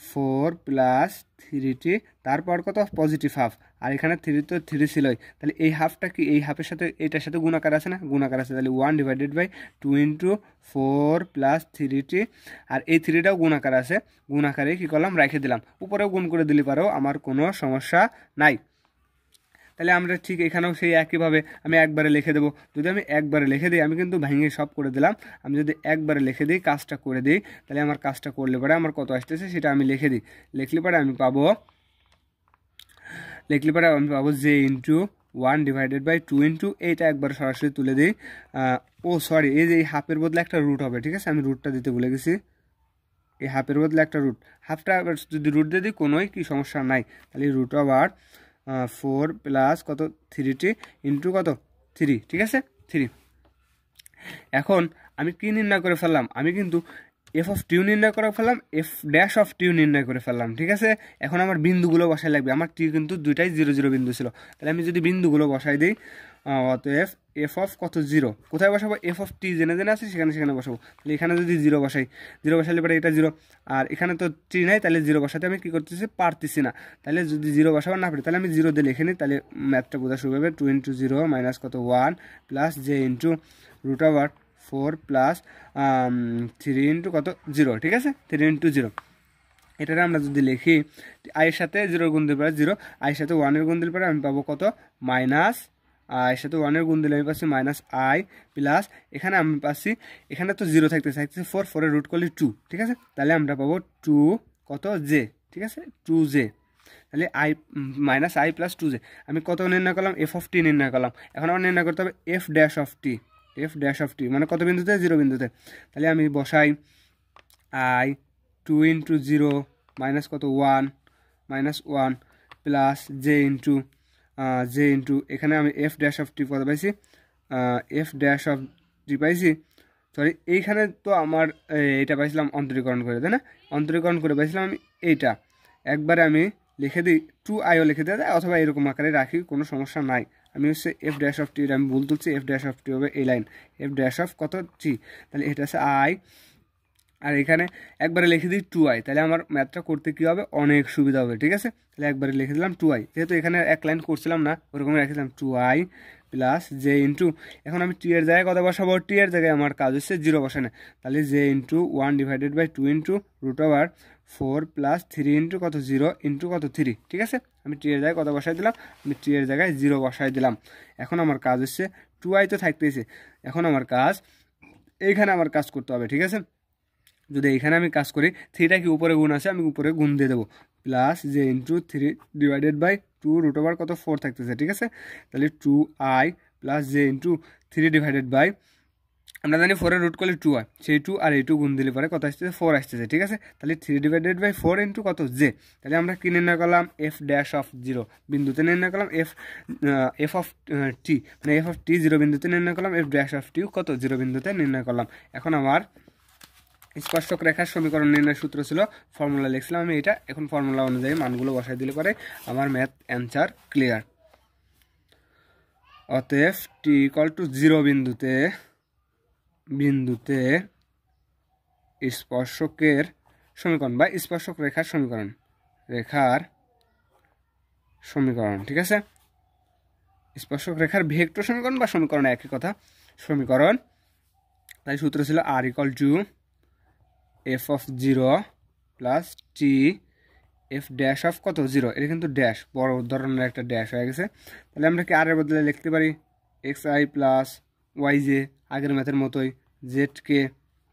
4 প্লাস 3t, তারপর কত পজিটিভ হাফ, আর এখানে 3 তো 3 ছিলই, তাহলে এই হাফটা কি এই হাফের সাথে এটার সাথে গুণাকার আছে না, গুণাকার আছে, তাহলে 1/2 ইন্টু 4 প্লাস 3t, আর এই 3টাও গুণাকার আছে, গুণাকারে কী করলাম রেখে দিলাম, উপরেও গুণ করে দিলে পারো, আমার কোনো সমস্যা নাই। তাহলে আমরা ঠিক এখানেও সেই একইভাবে আমি একবারে লিখে দেবো। যদি আমি একবারে লিখে দিই, আমি কিন্তু ভেঙে সব করে দিলাম, আমি যদি একবারে লিখে দিই কাজটা করে দিই, তাহলে আমার কাজটা করলে পরে আমার কত আসতেছে সেটা আমি লিখে দিই। লিখলে পরে আমি পাবো যে ইন্টু 1/2 ইন্টু এইটা একবার সরাসরি তুলে দিই। সরি, এই যে এই হাফের বদলে একটা রুট হবে, ঠিক আছে, আমি রুটটা দিতে ভুলে গেছি, এই হাফের বদলে একটা রুট, হাফটা যদি রুট দিয়ে দিই কোনোই কি সমস্যা নাই। তাহলে রুট ওভার 4 প্লাস কত 3t ইন্টু কত 3, ঠিক আছে 3। এখন আমি কি নির্ণয় করে ফেললাম, আমি কিন্তু এফ অফ টিউ নির্ণয় করে ফেললাম, এফ ড্যাশ অফ টিউ নির্ণয় করে ফেললাম, ঠিক আছে। এখন আমার বিন্দুগুলো বসাই লাগবে, আমার টি কিন্তু দুইটাই 0 0 বিন্দু ছিল, তাহলে আমি যদি বিন্দুগুলো বসাই দিই, অতএব এফ অফ কত 0, কোথায় বসাবো, এফ অফ টি জেনে আছে সেখানে বসাবো, তাহলে এখানে যদি 0 বসাই, 0 বসালে পরে এটা 0, আর এখানে তো টি নাই, তাহলে 0 বসাতে আমি কী করতেছি পারতেছি না, তাহলে যদি 0 বসাবো না পারি, তাহলে আমি 0 দিয়ে লিখে নিই, তাহলে ম্যাথটা বোঝা শুরু হবে। 2 ইন্টু 0 মাইনাস কত 1 plus J into root over 4 plus 3 into কত 0, ঠিক আছে 3 ইন্টু 0। এটারে আমরা যদি লিখি আইয়ের সাথে 0 গুণ দিলে পরে 0, আইয়ের সাথে 1 গুণ দিলে পরে আমি পাবো কত মাইনাস, আইয়ের সাথে 1 গুণ দিলে আমি পাচ্ছি মাইনাস আই প্লাস, এখানে আমি পাচ্ছি, এখানে তো 0 থাকতেছে 4, 4 রুট করলে 2, ঠিক আছে, তাহলে আমরা পাবো 2 কত জে, ঠিক আছে 2 জে, তাহলে I minus I plus 2 J. আমি কত নির্ণয় করলাম, এফ অফ টি নির্ণয় করলাম, এখন আমার নির্ণয় করতে হবে F dash of T, F dash of T মানে কত বিন্দুতে 0 বিন্দুতে, তাহলে আমি বসাই আই 2 ইন্টু 0 মাইনাস কত 1 মাইনাস 1 প্লাস জে ইন্টু এখানে আমি এফ ড্যাশ অফ টি কত পাইছি, এফ ড্যাশ অফ টি পাইছি, সরি এইখানে তো আমার এটা পাইছিলাম অন্তরীকরণ করে, তাই না, অন্তরীকরণ করে পাইছিলাম আমি এইটা, একবারে আমি লিখে দিই 2iও লিখে দেওয়া যায়, অথবা এরকম আকারে রাখি, কোনো সমস্যা নাই। আমি হচ্ছে এফ ড্যাশ অফ টি, আমি ভুল তুলছি, এফ ড্যাশ অফ টি হবে এই লাইন, এফ ড্যাশ অফ কত টি, তাহলে এটা হচ্ছে আই, আর এখানে একবারে লিখে দিই 2i, তাহলে আমার ম্যাথটা করতে কী হবে অনেক সুবিধা হবে, ঠিক আছে। তাহলে একবারে লিখে দিলাম 2i, যেহেতু এখানে এক লাইন করছিলাম না ওরকম রেখেছিলাম 2i প্লাস জে ইন্টু, এখন আমি টি এর জায়গায় কত বসাবো, টি এর জায়গায় আমার কাজ হচ্ছে 0 বসানো, তাহলে J into 1/2 into root over 4 plus 3 into কত 0 ইন্টু কত 3, ঠিক আছে। আমি টি এর জায়গায় কত বসাই দিলাম, আমি টি এর জায়গায় 0 বসাই দিলাম। এখন আমার কাজ হচ্ছে 2i তো থাকতেছে, এখন আমার কাজ এইখানে আমার কাজ করতে হবে, ঠিক আছে। যদি এইখানে আমি কাজ করি, 3টা কি উপরে গুণ আছে, আমি উপরে গুণ দিয়ে দেবো, plus J into 3/2 root over কত 4 থাকতেছে, ঠিক আছে। তাহলে 2i প্লাস জে ইন্টু 3/, আমরা জানি 4 রুট করলে 2 হয়, সেই 2 আর এই 2 গুণ দিলে পরে কত আসতেছে 4 আসতেছে, ঠিক আছে। তাহলে 3/4 ইন্টু কত জে, তাহলে আমরা কি নির্ণয় করলাম এফ ড্যাশ অফ 0 বিন্দুতে নির্ণয় করলাম, এফ অফ টি মানে এফ অফ টি 0 বিন্দুতে নির্ণয় করলাম, এফ ড্যাশ অফ টিও কত 0 বিন্দুতে নির্ণয় করলাম। এখন আমার স্পর্শক রেখার সমীকরণ নির্ণয়ের সূত্র ছিল, ফর্মুলা লিখছিলাম আমি এটা, এখন ফর্মুলা অনুযায়ী মানগুলো বসাই দিলে পরে আমার ম্যাথ অ্যান্সার ক্লিয়ার। অতএব টি ইকুয়াল টু 0 বিন্দুতে স্পর্শকের সমীকরণ বা স্পর্শক রেখার সমীকরণ, ঠিক আছে। স্পর্শক রেখার ভেক্টর সমীকরণ বা সমীকরণ একই কথা, সমীকরণ। তাই সূত্র ছিল আর equal to F of 0 plus T F dash of কত 0, এটা কিন্তু ড্যাশ বড় ধরনের একটা ড্যাশ হয়ে গেছে, তাহলে আমরা কি আর এর বদলে লিখতে পারি X I plus Y J, আগের ম্যাথের মতোই জেডকে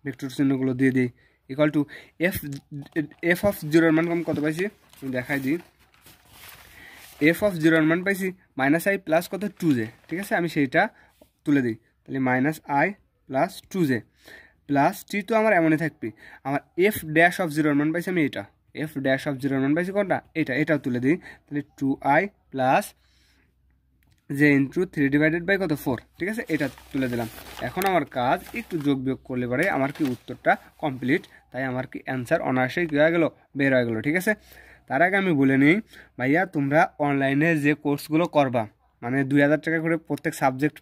ভেক্টর চিহ্নগুলো দিয়ে দিই, ইকুয়াল টু এফ অফ 0 মান কত পাইছি আমি দেখাই দিই, এফ অফ 0 মান পাইছি মাইনাস আই প্লাস কত 2j, ঠিক আছে, আমি সেইটা তুলে দিই, তাহলে minus I plus 2j plus T তো আমার এমনই থাকবে, আমার এফ ড্যাশ অফ 0 মান পাইছি আমি এটা, এফ ড্যাশ অফ 0 মান পাইছি কোনটা এটাও তুলে দিই, তাহলে 2i প্লাস জে ইন্টু 3/, কত 4, ঠিক আছে, এটা তুলে দিলাম। এখন আমার কাজ একটু যোগ বিয়োগ করলে পরে আমার কি উত্তরটা কমপ্লিট, তাই আমার কি অ্যান্সার অনায়াসেই কী হয়ে গেলো বের হয়ে গেলো, ঠিক আছে। তার আগে আমি বলে নিই ভাইয়া, তোমরা অনলাইনে যে কোর্সগুলো করবা, মানে 2000 টাকা করে প্রত্যেক সাবজেক্ট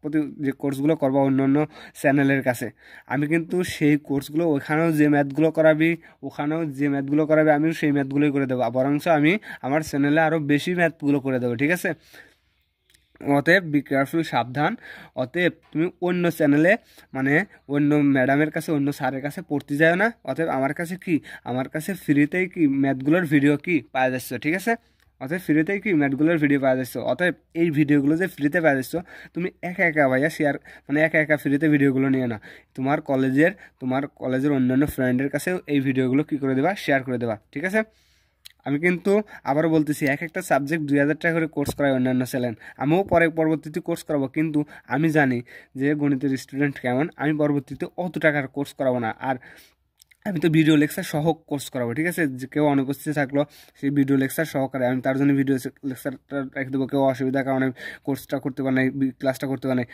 প্রতি যে কোর্সগুলো করবো অন্য অন্য চ্যানেলের কাছে, আমি কিন্তু সেই কোর্সগুলো ওখানেও যে ম্যাথগুলো করাবি আমিও সেই ম্যাথগুলোই করে দেবো, বরঞ্চ আমি আমার চ্যানেলে আরও বেশি ম্যাথগুলো করে দেবো, ঠিক আছে। অতএব বি কেয়ারফুল, সাবধান। অতএব তুমি অন্য চ্যানেলে মানে অন্য ম্যাডামের কাছে অন্য স্যারের কাছে পড়তে যাও না। অতএব আমার কাছে ফ্রিতেই কি ম্যাথগুলোর ভিডিও কি পাওয়া যাচ্ছে, ঠিক আছে। অতএব ফ্রিতেই কি ম্যাথগুলোর ভিডিও পাওয়া যাচ্ছে। অতএব এই ভিডিওগুলো যে ফ্রিতে পাওয়া যাচ্ছ, তুমি একা একা ভাইয়া শেয়ার মানে একা একা ফ্রিতে ভিডিওগুলো নিয়ে না, তোমার কলেজের অন্যান্য ফ্রেন্ডের কাছেও এই ভিডিওগুলো কী করে দেবা, শেয়ার করে দেবা, ঠিক আছে। আমি কিন্তু আবারও বলতেছি, এক একটা সাবজেক্ট 2000 টাকা করে কোর্স করায় অন্যান্য চ্যানেল, আমিও পরবর্তীতে কোর্স করাবো, কিন্তু আমি জানি যে গণিতের স্টুডেন্ট কেমন, আমি পরবর্তীতে অত টাকার কোর্স করাবো না। আর আমি তো ভিডিও লেকচার সহ কোর্স করাবো, ঠিক আছে। যে কেউ অনুপস্থিত থাকলো সেই ভিডিও লেকচার সহকারে আমি তার জন্য ভিডিও লেকচারটা রেখে দেবো। কেউ অসুবিধার কারণে কোর্সটা করতে পারে নাই, ক্লাসটা করতে পারে নাই,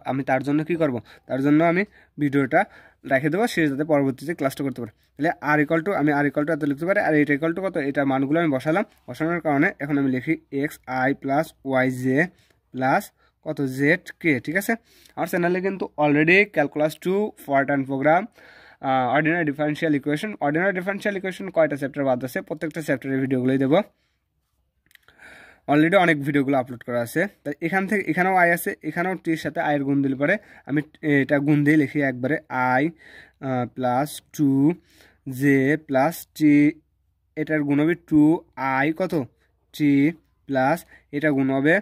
আমি তার জন্য কি করব, তার জন্য আমি ভিডিওটা রেখে দেবো, সে যাতে পরবর্তীতে ক্লাসটা করতে পারে। তাহলে আমি আর ইকুয়াল টু এত লিখতে পারি, আর এটা ইকুয়াল টু কত, এটা মানগুলো আমি বসানোর কারণে এখন আমি লিখি xi প্লাস yj প্লাস কত zk, ঠিক আছে। আমার চ্যানেলে কিন্তু already calculus 2 part and programme, ordinary differential equation কয়টা চ্যাপ্টার বাদ আছে, প্রত্যেকটা চ্যাপ্টারের ভিডিওগুলোই দেবো। অলরেডি অনেক ভিডিওগুলো আপলোড করা আছে। তাই এখানেও আই আছে, এখানেও টির সাথে আয়ের গুণ দিলে পরে আমি এটা গুণ দিয়ে লিখি একবারে আই প্লাস 2j প্লাস টি, এটার গুণ হবে 2i কত টি প্লাস এটা গুণ হবে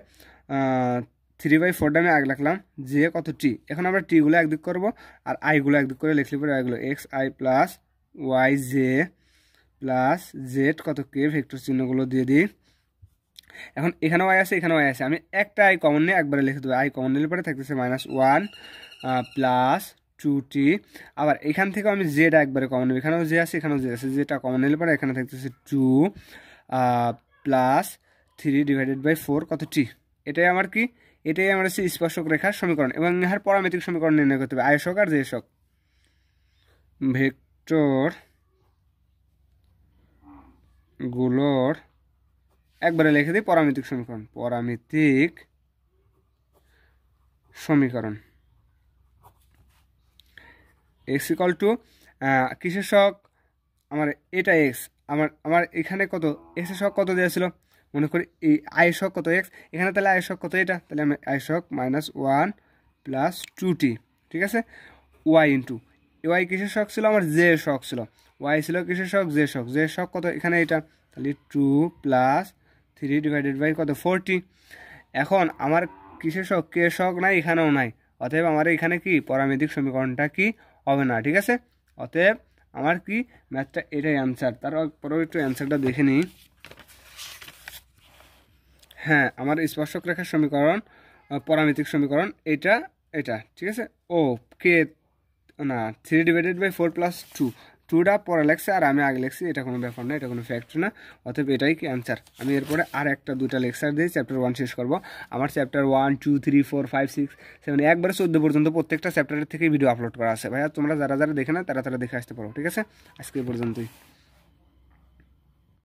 3/4 আমি আগে লিখলাম জে কত টি। এখন আমরা টিগুলো একদিক করবো আর আইগুলো একদিক করে লিখলে পরে আইগুলো xi plus yj plus Z কত কে, ভেক্টর চিহ্নগুলো দিয়ে দিই। এখন এখানেও আই আছে, আমি একটা আই কমন নিয়ে একবারে লিখে দেবো, আই কমন নিলে পরে থাকতেছে -1 প্লাস 2t। আবার এখান থেকেও আমি জেড একবারে কমন নেব, এখানেও জে আছে, যেটা কমন নিলে পরে এখানে থাকতেছে 2 প্লাস 3/4 কত টি। এটাই আমার হচ্ছে স্পর্শক রেখার সমীকরণ, এবং ইহার প্যারামেট্রিক সমীকরণ নির্ণয় করতে হবে, আয়সক আর জেসক। ভেক্টর গুলোর একবারে লিখে দিই প্যারামেট্রিক সমীকরণ x ইকুয়াল টু কিসের শক, আমার এটা এক্স, আমার এখানে কত এক্সের শক কত দেওয়া ছিল, মনে করি এই আই শক কত এক্স, এখানে তাহলে আই শক কত এটা, তাহলে আমি আই শক -1 প্লাস 2t, ঠিক আছে। ওয়াই ইন্টু ওয়াই কিসের শক ছিল, আমার জে শক ছিল, ওয়াই ছিল কিসের শক, জে শক কত এখানে এটা, তাহলে 2 প্লাস 3/4 কত 4t। এখন আমার কিসের শক, কে শক নাই, এখানেও নাই, অতএব আমার এখানে কি প্যারামেট্রিক সমীকরণটা কি হবে না, ঠিক আছে। অতএব আমার কি ম্যাথটা এটাই অ্যান্সার। তারপরে একটু অ্যান্সারটা দেখে নিই। হ্যাঁ, আমার স্পর্শক রেখার সমীকরণ প্যারামেট্রিক সমীকরণ এটা, ঠিক আছে। ও কে না 3/4 প্লাস 2টা পরে লেখছে আর আমি আগে লিখছি, এটা কোনো ব্যাপার না, এটা কোনো ফ্যাক্ট না। অতএব এটাই কি অ্যান্সার। আমি এরপরে আর দুইটা লেকচার দিয়ে চ্যাপ্টার 1 শেষ করবো। আমার চ্যাপ্টার 1, 2, 3, 4, 5, 6, 7 একবারে 14 পর্যন্ত প্রত্যেকটা চ্যাপ্টারের থেকে ভিডিও আপলোড করা আছে ভাইয়া। তোমরা যারা দেখে না তারা দেখে আসতে পারো, ঠিক আছে। আজকে পর্যন্তই।